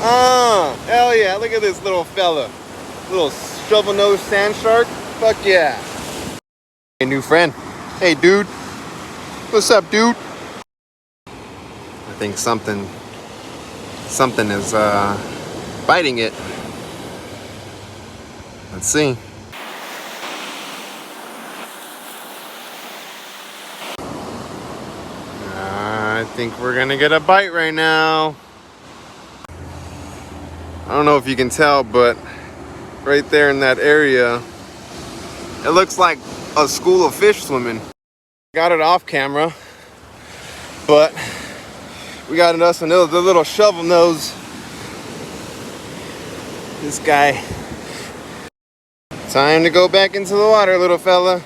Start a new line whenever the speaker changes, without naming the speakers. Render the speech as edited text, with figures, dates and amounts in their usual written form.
Hell yeah, look at this little fella. Little shovel-nose sand shark. Fuck yeah. Hey, new friend. Hey, dude. What's up, dude? I think something is biting it. Let's see. I think we're gonna get a bite right now. I don't know if you can tell, but right there in that area, it looks like a school of fish swimming. Got it off camera, but we got us another little shovel nose. This guy. Time to go back into the water, little fella.